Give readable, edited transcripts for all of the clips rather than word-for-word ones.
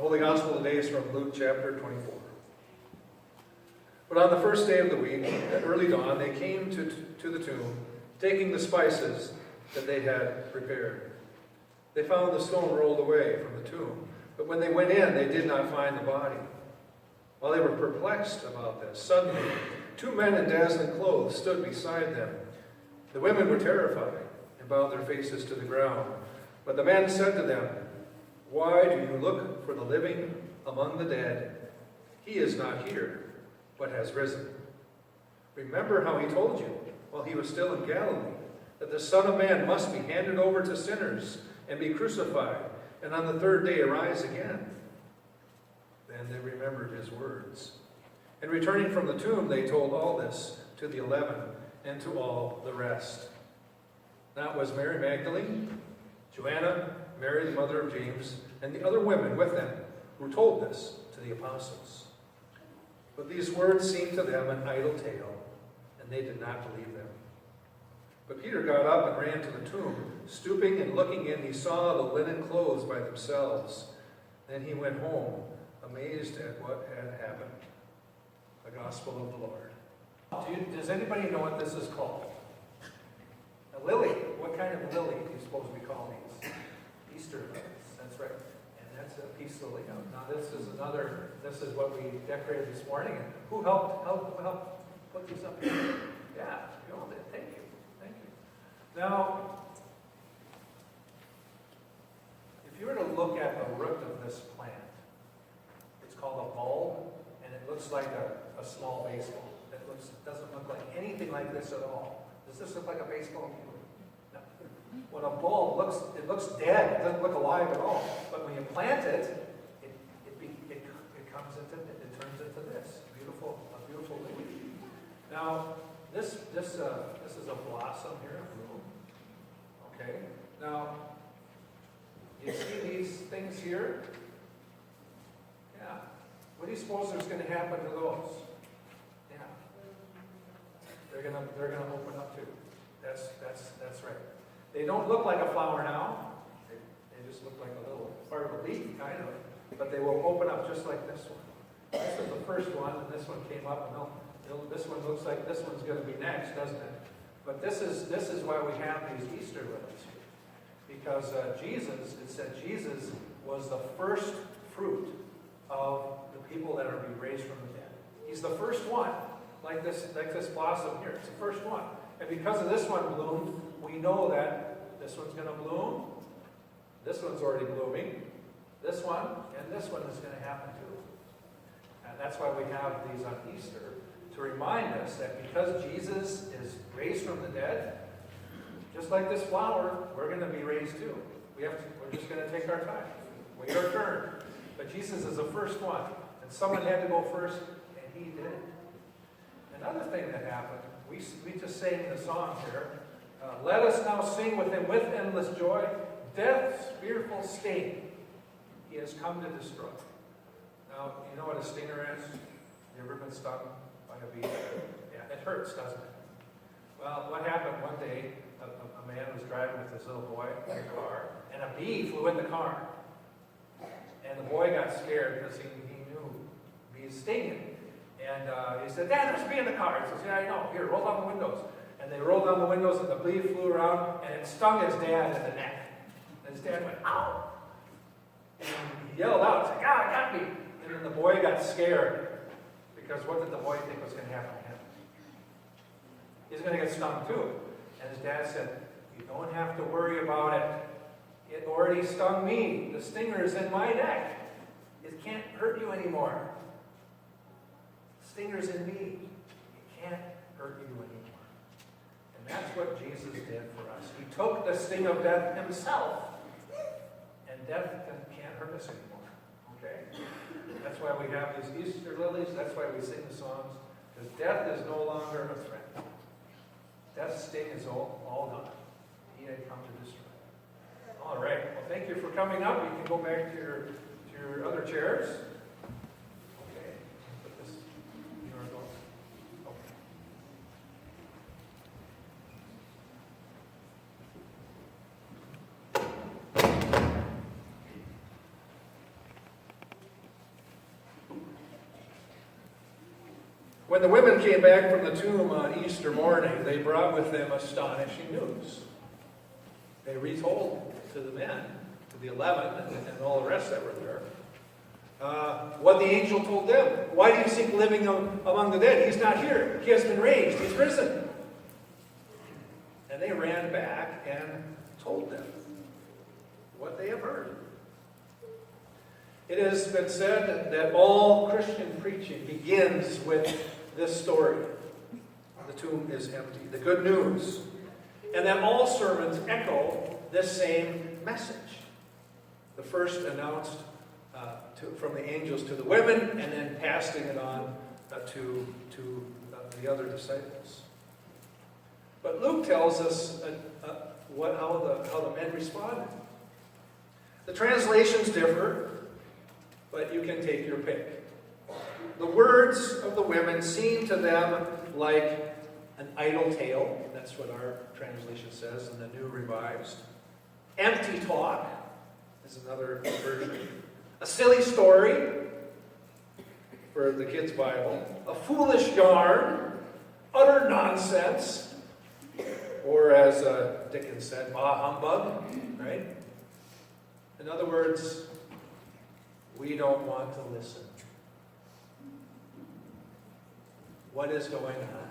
The Holy Gospel today is from Luke chapter 24. But on the first day of the week, at early dawn, they came to the tomb, taking the spices that they had prepared. They found the stone rolled away from the tomb, but when they went in, they did not find the body. While they were perplexed about this, suddenly 2 men in dazzling clothes stood beside them. The women were terrified and bowed their faces to the ground. But the men said to them, "Why do you look for the living among the dead? He is not here, but has risen. Remember how he told you, while he was still in Galilee, that the Son of Man must be handed over to sinners and be crucified, and on the third day arise again." Then they remembered his words. And returning from the tomb, they told all this to the 11 and to all the rest. Now it was Mary Magdalene, Joanna, Mary the mother of James, and the other women with them who told this to the apostles. But these words seemed to them an idle tale, and they did not believe them. But Peter got up and ran to the tomb. Stooping and looking in, he saw the linen clothes by themselves. Then he went home, amazed at what had happened. The Gospel of the Lord. Does anybody know what this is called? A lily. What kind of lily do you suppose we call these? Easter lilies. That's right. And that's a peace lily. Now this is what we decorated this morning. And who helped put these up here? Yeah, you all did. Thank you. Thank you. Now, if you were to look at the root of this plant, it's called a bulb, and it looks like a small baseball. It doesn't look like anything like this at all. Does this look like a baseball? No. When a bulb looks dead. It doesn't look alive at all. But when you plant it, it turns into this a beautiful lily. Now, this is a blossom here, a bloom. Okay. Now, you see these things here? Yeah. What do you suppose is going to happen to those? Yeah. They're gonna open up too. That's right. They don't look like a flower now. They just look like a little part of a leaf, kind of. But they will open up just like this one. This is the first one, and this one came up, and this one looks like this one's going to be next, doesn't it? But this is why we have these Easter lilies here. Because it said Jesus was the first fruit of the people that are being raised from the dead. He's the first one, like this blossom here. It's the first one. And because of this one bloomed, we know that this one's going to bloom, this one's already blooming, this one, and this one is going to happen too. And that's why we have these on Easter, to remind us that because Jesus is raised from the dead, just like this flower, we're going to be raised too. We're just going to take our time, wait our turn. But Jesus is the first one, and someone had to go first, and he did. Another thing that happened, we just sang the song here, let us now sing with him with endless joy, death's fearful sting he has come to destroy. Now, you know what a stinger is? You ever been stung by a bee? Yeah, it hurts, doesn't it? Well, what happened one day, a man was driving with his little boy in a car, and a bee flew in the car. And the boy got scared because he knew bees stinging. And he said, "Dad, there's a bee in the car." He says, "Yeah, I know. Here, roll down the windows." And they rolled down the windows, and the bee flew around, and it stung his dad in the neck. And his dad went, "Ow!" And he yelled out, "It's like, ah, it got me." And then the boy got scared, because what did the boy think was going to happen to him? He's going to get stung too. And his dad said, "You don't have to worry about it. It already stung me. The stinger is in my neck. It can't hurt you anymore. The stinger's in me. It can't hurt you anymore." And that's what Jesus did for us. He took the sting of death himself. And death can't hurt us anymore. Okay? That's why we have these Easter lilies. That's why we sing the songs. Because death is no longer a threat. Death's sting is all gone. He had come to destroy. All right. Well, thank you for coming up. You can go back to your other chairs. Okay. Put this in your notes. Okay. When the women came back from the tomb on Easter morning, they brought with them astonishing news. They retold to the men, to the 11 and all the rest that were there, what the angel told them. Why do you seek living among the dead? He's not here. He has been raised. He's risen. And they ran back and told them what they have heard. It has been said that all Christian preaching begins with this story. The tomb is empty. The good news. And that all sermons echo this same message. The first announced from the angels to the women, and then passing it on to the other disciples. But Luke tells us how the men responded. The translations differ, but you can take your pick. The words of the women seem to them like an idle tale. That's what our translation says in the New Revised. Empty talk is another version. A silly story for the kids' Bible. A foolish yarn. Utter nonsense. Or as Dickens said, bah humbug. Right? In other words, we don't want to listen. What is going on?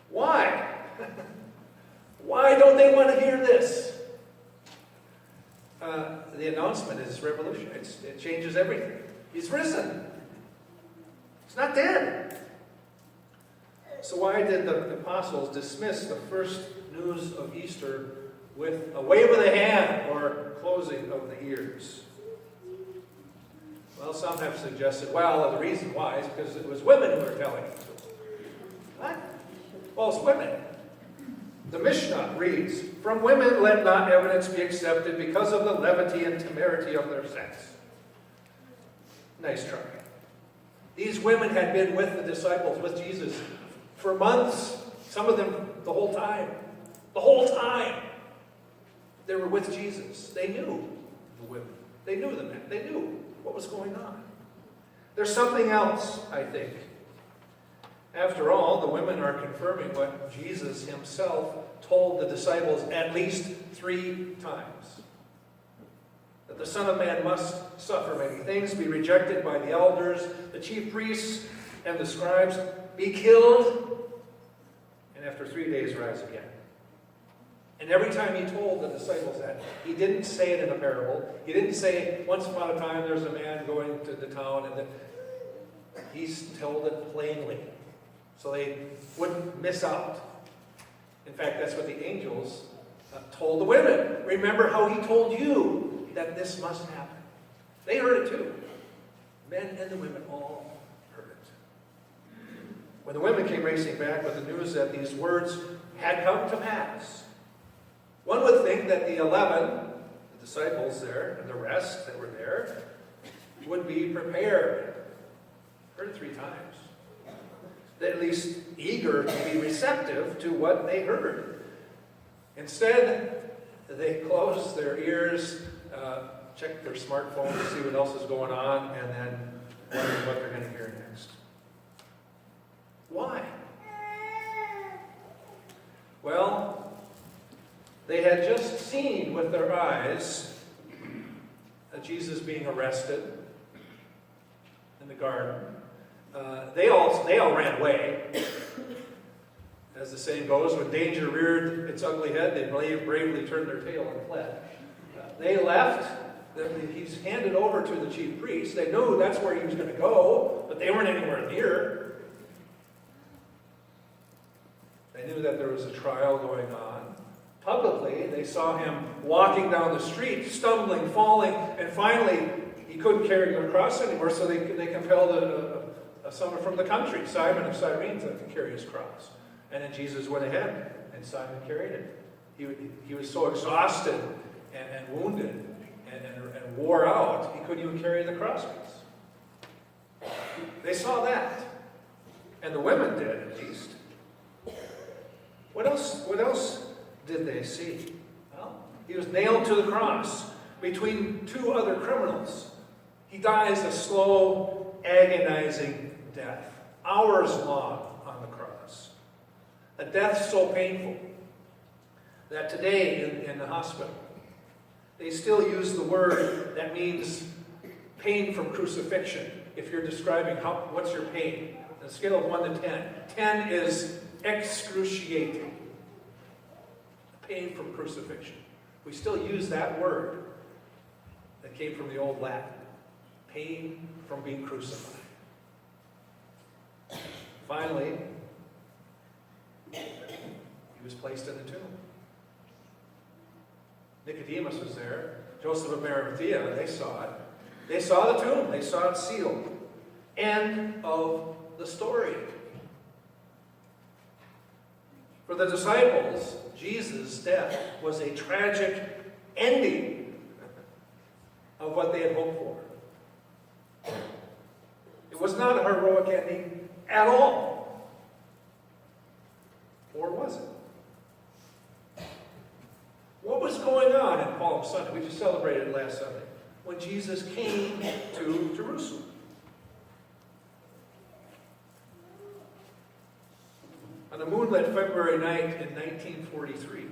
Why? Why don't they want to hear this? The announcement is revolutionary. It changes everything. He's risen. He's not dead. So why did the apostles dismiss the first news of Easter with a wave of the hand or closing of the ears? Well, some have suggested, the reason why is because it was women who were telling it to them. What? Well, it's women. The Mishnah reads, "From women let not evidence be accepted because of the levity and temerity of their sex." Nice try. These women had been with the disciples, with Jesus, for months. Some of them the whole time. The whole time they were with Jesus. They knew the women. They knew the men. They knew what was going on. There's something else, I think. After all, the women are confirming what Jesus himself told the disciples at least 3 times. That the Son of Man must suffer many things, be rejected by the elders, the chief priests, and the scribes, be killed, and after 3 days rise again. And every time he told the disciples that, he didn't say it in a parable. He didn't say, once upon a time there's a man going to the town, and he's told it plainly, so they wouldn't miss out. In fact, that's what the angels told the women. Remember how he told you that this must happen. They heard it too. Men and the women all heard it. When the women came racing back with the news that these words had come to pass, one would think that the 11, the disciples there, and the rest that were there, would be prepared. Heard it 3 times. At least eager to be receptive to what they heard. Instead, they closed their ears, checked their smartphone to see what else is going on, and then wondered what they're going to hear next. Why? Well, they had just seen with their eyes Jesus being arrested in the garden. They all ran away. As the saying goes, when danger reared its ugly head, they bravely turned their tail and fled. They left. He's handed over to the chief priests. They knew that's where he was going to go, but they weren't anywhere near. They knew that there was a trial going on. Publicly, they saw him walking down the street, stumbling, falling, and finally, he couldn't carry the cross anymore, so they compelled someone from the country, Simon of Cyrene, to carry his cross. And then Jesus went ahead, and Simon carried it. He was so exhausted and wounded and wore out, he couldn't even carry the cross piece. They saw that. And the women did, at least. What else did they see? Well, he was nailed to the cross between 2 other criminals. He dies a slow, agonizing death. hours long on the cross. A death so painful that today in the hospital, they still use the word that means pain from crucifixion. If you're describing what's your pain, on a scale of 1 to 10. 10 is excruciating. Pain from crucifixion. We still use that word that came from the old Latin. Pain from being crucified. Finally, he was placed in the tomb. Nicodemus was there. Joseph of Arimathea, they saw it. They saw the tomb. They saw it sealed. End of the story. For the disciples, Jesus' death was a tragic ending of what they had hoped for. It was not a heroic ending at all. Or was it? What was going on in Palm Sunday? We just celebrated it last Sunday. When Jesus came to Jerusalem. On a moonlit February night in 1943.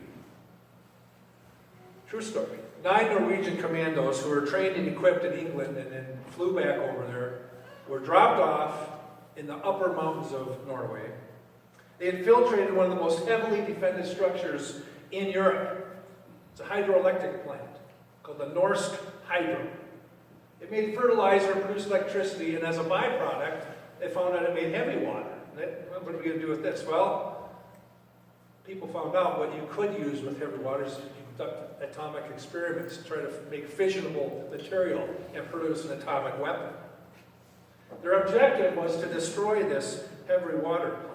True story. 9 Norwegian commandos who were trained and equipped in England and then flew back over there were dropped off in the upper mountains of Norway. They infiltrated one of the most heavily defended structures in Europe. It's a hydroelectric plant called the Norsk Hydro. It made fertilizer, produced electricity, and as a byproduct, they found out it made heavy water. What are we going to do with this? Well, people found out what you could use with heavy water is you conduct atomic experiments to try to make fissionable material and produce an atomic weapon. Their objective was to destroy this heavy water plant.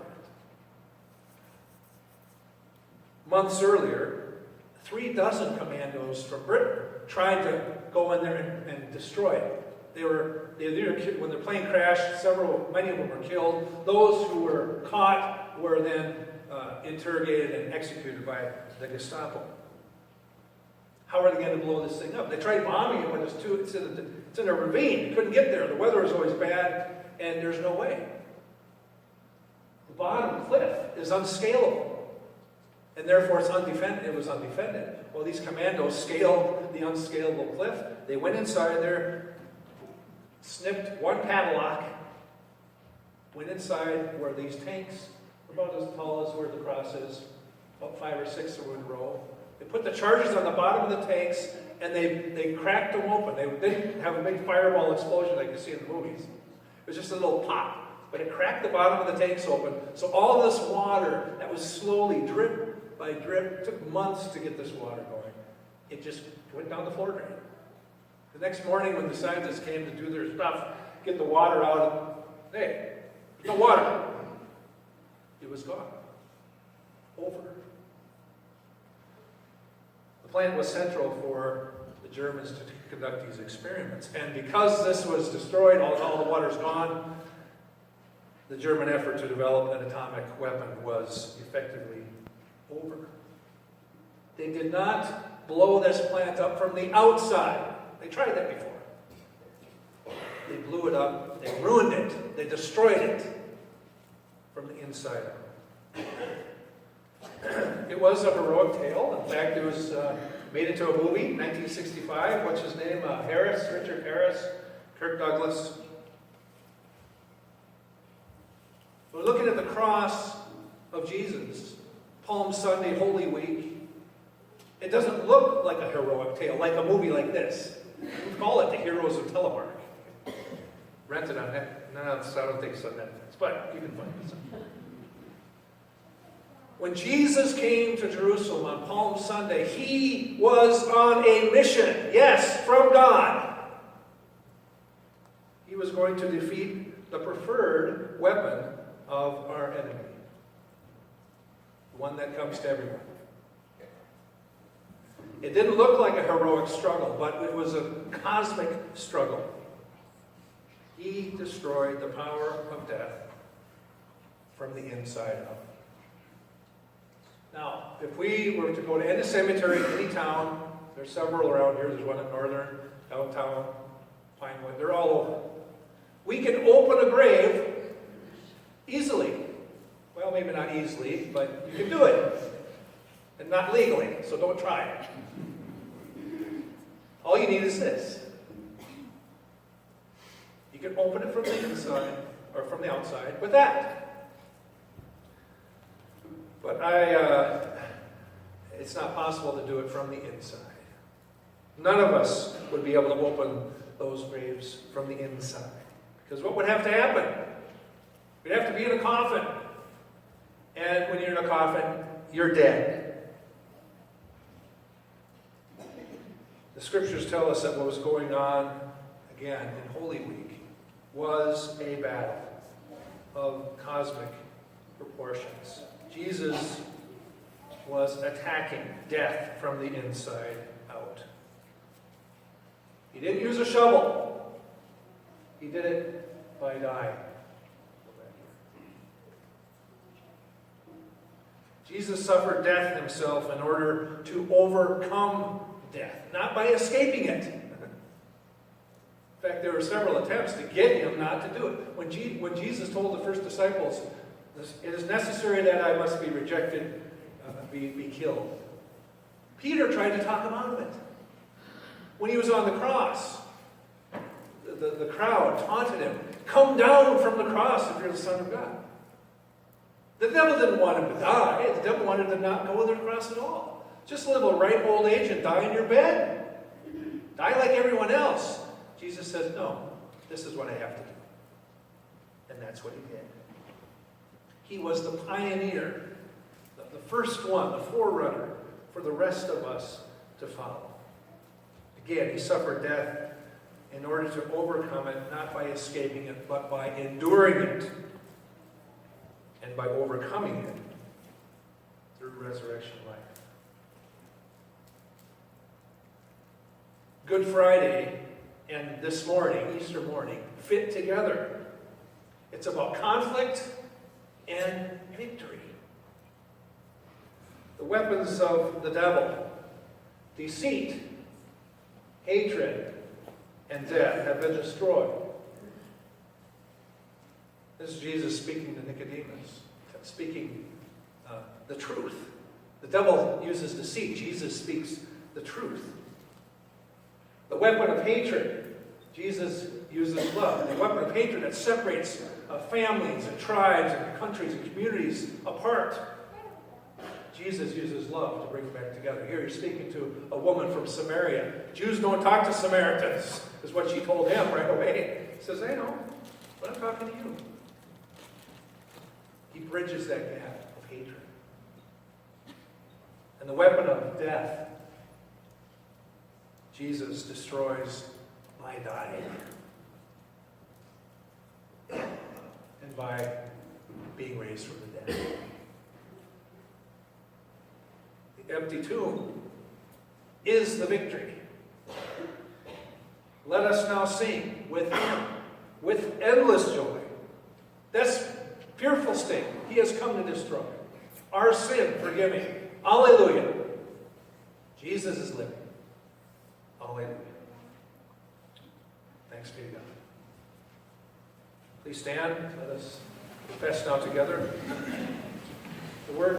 Months earlier, 36 commandos from Britain tried to go in there and destroy it. When the plane crashed, many of them were killed. Those who were caught were then interrogated and executed by the Gestapo. How are they going to blow this thing up? They tried bombing it, but it's in a ravine. You couldn't get there. The weather was always bad, and there's no way. The bottom cliff is unscalable, and therefore it was undefended. Well, these commandos scaled the unscalable cliff. They went inside there, snipped one padlock, went inside where these tanks were about as tall as where the cross is, about 5 or 6 in a row. They put the charges on the bottom of the tanks, and they cracked them open. They didn't have a big fireball explosion like you see in the movies. It was just a little pop. But it cracked the bottom of the tanks open. So all this water that was slowly, drip by drip, took months to get this water going. It just went down the floor drain. The next morning when the scientists came to do their stuff, get the water out, hey, there's no water. It was gone. Over. The plant was central for the Germans to conduct these experiments. And because this was destroyed, all the water's gone, the German effort to develop an atomic weapon was effectively over. They did not blow this plant up from the outside. They tried that before. They blew it up. They ruined it. They destroyed it from the inside out. It was a heroic tale. In fact, it was made into a movie, 1965. What's his name? Richard Harris, Kirk Douglas. We're looking at the cross of Jesus, Palm Sunday, Holy Week. It doesn't look like a heroic tale, like a movie like this. We call it The Heroes of Telemark. Rented on Netflix. No, I don't think it's on Netflix, but you can find it. When Jesus came to Jerusalem on Palm Sunday, he was on a mission, yes, from God. He was going to defeat the preferred weapon of our enemy, the one that comes to everyone. It didn't look like a heroic struggle, but it was a cosmic struggle. He destroyed the power of death from the inside out. Now, if we were to go to any cemetery in any town, there's several around here. There's one in Northern, downtown, Pinewood. They're all over. We can open a grave easily. Well, maybe not easily, but you can do it. And not legally, so don't try it. All you need is this. You can open it from the inside, or from the outside, with that. But it's not possible to do it from the inside. None of us would be able to open those graves from the inside. Because what would have to happen? We'd have to be in a coffin. And when you're in a coffin, you're dead. The scriptures tell us that what was going on, again, in Holy Week, was a battle of cosmic proportions. Jesus was attacking death from the inside out. He didn't use a shovel. He did it by dying. Jesus suffered death himself in order to overcome death, not by escaping it. In fact, there were several attempts to get him not to do it. When Jesus told the first disciples, it is necessary that I must be rejected, be killed. Peter tried to talk him out of it. When he was on the cross, the crowd taunted him, "Come down from the cross if you're the Son of God." The devil didn't want him to die. The devil wanted him to not go to the cross at all. Just live a ripe old age and die in your bed. Die like everyone else. Jesus says, no, this is what I have to do. And that's what he did. He was the pioneer, the first one, the forerunner for the rest of us to follow. Again, he suffered death in order to overcome it, not by escaping it, but by enduring it. And by overcoming it through resurrection life. Good Friday and this morning, Easter morning, fit together. It's about conflict and victory. The weapons of the devil, deceit, hatred, and death have been destroyed. This is Jesus speaking to Nicodemus, speaking the truth. The devil uses deceit. Jesus speaks the truth. The weapon of hatred, Jesus uses love. The weapon of hatred that separates families and tribes and countries and communities apart. Jesus uses love to bring them back together. Here he's speaking to a woman from Samaria. Jews don't talk to Samaritans, is what she told him right away. He says, I know, but I'm talking to you. He bridges that gap of hatred. And the weapon of death, Jesus destroys by dying. And by being raised from the dead. The empty tomb is the victory. Let us now sing with him, with endless joy. That's fearful sting he has come to destroy. Our sin forgiving. Alleluia. Jesus is living. Alleluia. Thanks be to God. Please stand. Let us confess now together. The word